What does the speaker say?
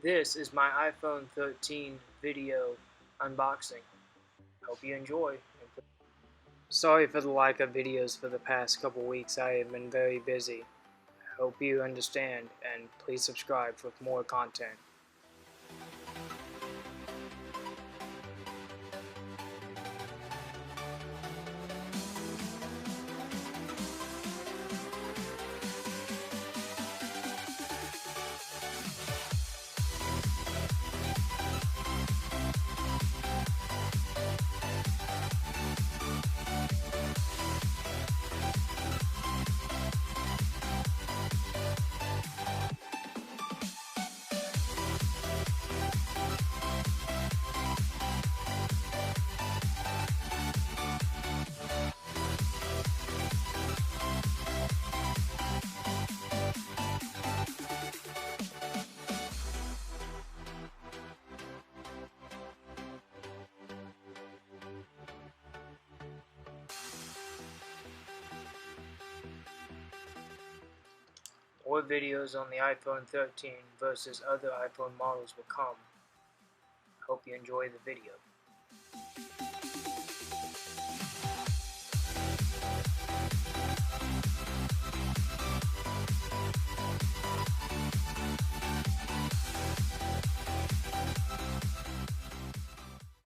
This is my iPhone 13 video unboxing. Hope you enjoy. Sorry for the lack of videos for the past couple weeks. I have been very busy. Hope you understand, and please subscribe for more content. More videos on the iPhone 13 versus other iPhone models will come. Hope you enjoy the video.